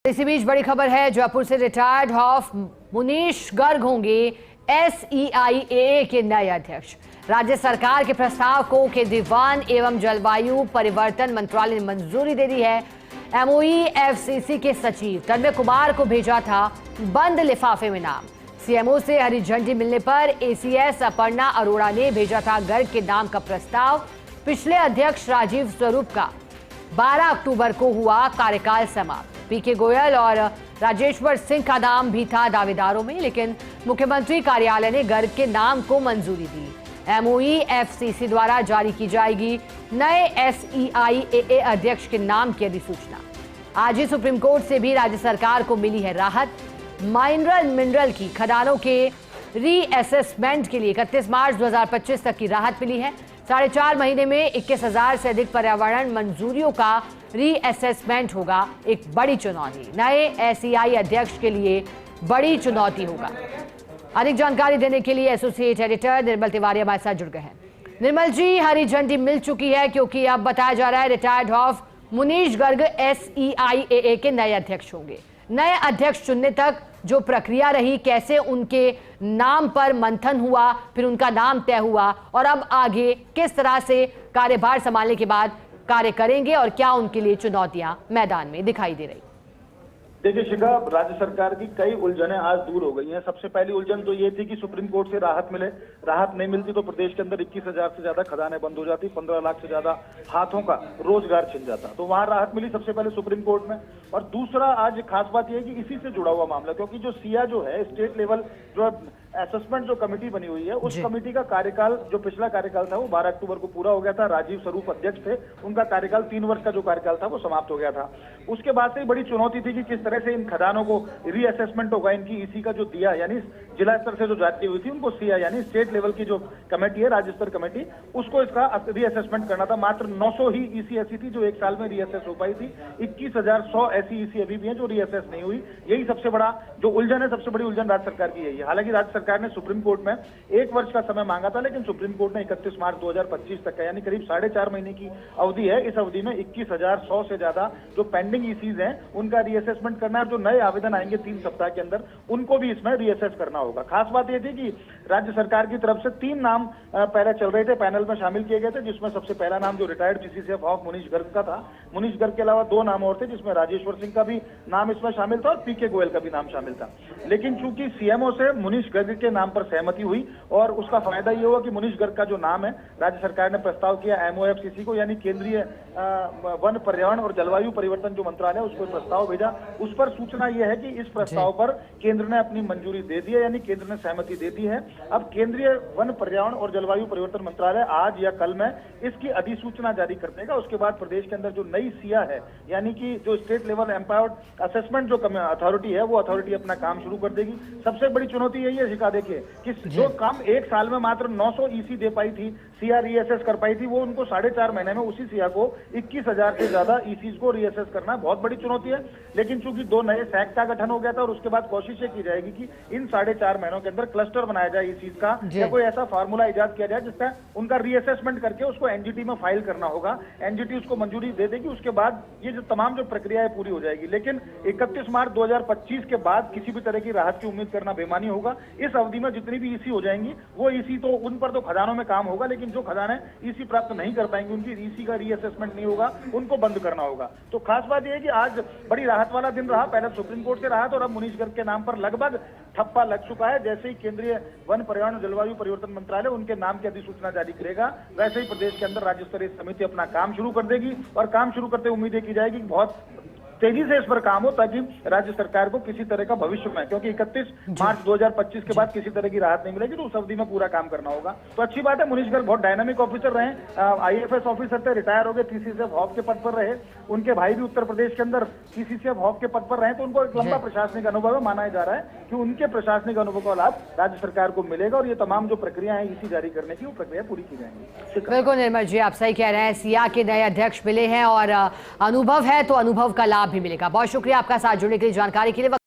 इसी बीच बड़ी खबर है, जयपुर से रिटायर्ड हॉफ मुनीश गर्ग होंगे SEIAA के नए अध्यक्ष। राज्य सरकार के प्रस्ताव को केंद्रीय एवं जलवायु परिवर्तन मंत्रालय ने मंजूरी दे दी है। MOE FCC के सचिव तन्मय कुमार को भेजा था बंद लिफाफे में नाम। CMO से हरी झंडी मिलने पर ACS अपर्णा अरोड़ा ने भेजा था गर्ग के नाम का प्रस्ताव। पिछले अध्यक्ष राजीव स्वरूप का 12 अक्टूबर को हुआ कार्यकाल समाप्त। PK गोयल और राजेश्वर सिंह का नाम भी था दावेदारों में, लेकिन मुख्यमंत्री कार्यालय ने गर्ग के नाम को मंजूरी दी। MOE FCC द्वारा जारी की जाएगी नए SEIAA अध्यक्ष के नाम की अधिसूचना। आज ही सुप्रीम कोर्ट से भी राज्य सरकार को मिली है राहत। मिनरल की खदानों के रीअसेसमेंट के लिए 31 मार्च 2025 तक की राहत मिली है। 4.5 महीने में 21,000 से अधिक पर्यावरण मंजूरियों का रीअसेसमेंट होगा। एक बड़ी चुनौती नए SEI अध्यक्ष के लिए बड़ी चुनौती होगा। अधिक जानकारी देने के लिए एसोसिएट एडिटर निर्मल तिवारी हमारे साथ जुड़ गए हैं। निर्मल जी, हरी झंडी मिल चुकी है क्योंकि अब बताया जा रहा है retired HoF Munish Garg SEIAA के नए अध्यक्ष होंगे। नए अध्यक्ष चुनने तक जो प्रक्रिया रही, कैसे उनके नाम पर मंथन हुआ, फिर उनका नाम तय हुआ और अब आगे किस तरह से कार्यभार संभालने के बाद कार्य करेंगे और क्या उनके लिए चुनौतियां मैदान में दिखाई दे रही? देखिए शिखा, राज्य सरकार की कई उलझनें आज दूर हो गई हैं। सबसे पहली उलझन तो ये थी कि सुप्रीम कोर्ट से राहत मिले। राहत नहीं मिलती तो प्रदेश के अंदर 21,000 से ज्यादा खदानें बंद हो जाती, 15 लाख से ज्यादा हाथों का रोजगार छिन जाता। तो वहां राहत मिली सबसे पहले सुप्रीम कोर्ट में। और दूसरा आज खास बात यह है कि इसी से जुड़ा हुआ मामला, क्योंकि जो सिया जो है स्टेट लेवल जो असेसमेंट जो कमेटी बनी हुई है, उस कमेटी का कार्यकाल जो पिछला कार्यकाल था वो 12 अक्टूबर को पूरा हो गया था। राजीव स्वरूप अध्यक्ष थे, उनका कार्यकाल 3 वर्ष का जो कार्यकाल था वो समाप्त हो गया था। उसके बाद से बड़ी चुनौती थी कि किस तरह से इन खदानों को रीअसेसमेंट होगा। इनकी इसी का जो दिया यानी जिला स्तर से जो जाती हुई थी उनको सिया यानी स्टेट लेवल की जो कमेटी है, राज्य स्तर कमेटी, उसको इसका रीअसेसमेंट करना था। मात्र 900 ही EC ऐसी थी जो एक साल में रीअसेस हो पाई थी। 21,100 ऐसी EC अभी भी है जो रीअसेस नहीं हुई। यही सबसे बड़ा जो उलझन है, सबसे बड़ी उलझन राज्य सरकार की यही है। हालांकि राज्य सरकार ने सुप्रीम कोर्ट में 1 वर्ष का समय मांगा था, लेकिन सुप्रीम कोर्ट ने 31 मार्च 2025 तक का यानी करीब 4.5 महीने की अवधि है। इस अवधि में 21,100 से ज्यादा जो पेंडिंग ECs हैं उनका रीअसेसमेंट करना है। जो नए आवेदन आएंगे 3 सप्ताह के अंदर उनको भी इसमें रीअसेस करना होगा। खास बात यह थी कि राज्य सरकार की तरफ से 3 नाम पहले चल रहे थे, पैनल में शामिल किए गए थे, जिसमें सबसे पहला नाम जो retired PCCF of Munish Garg का था। मुनीश गर्ग के अलावा 2 नाम और थे, जिसमें राजेश्वर सिंह का भी नाम इसमें शामिल था और PK गोयल का भी नाम शामिल था। लेकिन चूंकि CMO से मुनीश गर्ग के नाम पर सहमति हुई और उसका फायदा ये हुआ कि मुनीश गर्ग का जो नाम है, राज्य सरकार ने प्रस्ताव किया MOE FCC को यानी केंद्रीय वन पर्यावरण और जलवायु परिवर्तन जो मंत्रालय, उसको प्रस्ताव भेजा। उस पर सूचना यह है कि इस प्रस्ताव पर केंद्र ने अपनी मंजूरी दे दी है, यानी केंद्र ने सहमति दे दी है। अब केंद्रीय वन पर्यावरण और जलवायु परिवर्तन मंत्रालय आज या कल में इसकी अधिसूचना जारी कर देगा। उसके बाद प्रदेश के अंदर जो नई सिया है यानी कि जो स्टेट लेवल एम्पावर्ड असेसमेंट जो अथॉरिटी है, वो अथॉरिटी अपना काम शुरू कर देगी। सबसे बड़ी चुनौती यही है शिखा, देखिए कि जो काम एक साल में मात्र 900 EC दे पाई थी, सिया रीअसेस कर पाई थी, वो उनको 4.5 महीने में उसी सिया को 21,000 से ज्यादा ECs को रीअसेस करना बहुत बड़ी चुनौती है। लेकिन चूंकि 2 नए सैक का गठन हो गया था और उसके बाद कोशिश की जाएगी कि इन 4.5 महीनों के अंदर क्लस्टर बनाया जाए ECs का, या कोई ऐसा फार्मूला इजाद किया जाए जिससे उनका रीअसेसमेंट करके उसको NGT में फाइल करना होगा। NGT उसको मंजूरी दे देगी, उसके बाद ये जो तमाम जो प्रक्रिया है पूरी हो जाएगी। लेकिन 31 मार्च 2025 के बाद किसी भी तरह की राहत की उम्मीद करना बेमानी होगा। इस अवधि में जितनी भी EC हो जाएंगी वो EC तो उन पर तो खदानों में काम होगा, लेकिन जो खदानें EC प्राप्त नहीं कर पाएंगी, उनकी EC का रीअसेसमेंट नहीं होगा, उनको बंद करना होगा। तो खास बात यह है कि आज बड़ी राहत वाला दिन रहा। पहले सुप्रीम कोर्ट से राहत और अब मुनीश गर्ग के नाम पर लगभग ठप्पा लग चुका है। जैसे ही केंद्रीय वन पर्यावरण और जलवायु परिवर्तन मंत्रालय उनके नाम की अधिसूचना जारी करेगा, वैसे ही प्रदेश के अंदर राज्य स्तरीय समिति अपना काम शुरू कर देगी और काम शुरू करते उम्मीद की जाएगी कि बहुत तेजी से इस पर काम हो, ताकि राज्य सरकार को किसी तरह का भविष्य में, क्योंकि 31 मार्च 2025 के बाद किसी तरह की राहत नहीं मिलेगी, तो उस अवधि में पूरा काम करना होगा। तो अच्छी बात है, मुनीश गर्ग बहुत डायनामिक ऑफिसर रहे, IAFS ऑफिसर थे, रिटायर हो गए, PCCF हॉफ के पद पर रहे। उनके भाई भी उत्तर प्रदेश के अंदर PCCF हॉफ के पद पर रहे, तो उनको एक लंबा प्रशासनिक अनुभव है। माना जा रहा है कि उनके प्रशासनिक अनुभव का लाभ राज्य सरकार को मिलेगा और ये तमाम जो प्रक्रिया है EC जारी करने की, वो प्रक्रिया पूरी की जाएंगी। बिल्कुल निर्मल जी, आप सही कह रहे हैं। सिया के नए अध्यक्ष मिले हैं और अनुभव है तो अनुभव का लाभ भी मिलेगा। बहुत शुक्रिया आपका साथ जुड़ने के लिए, जानकारी के लिए।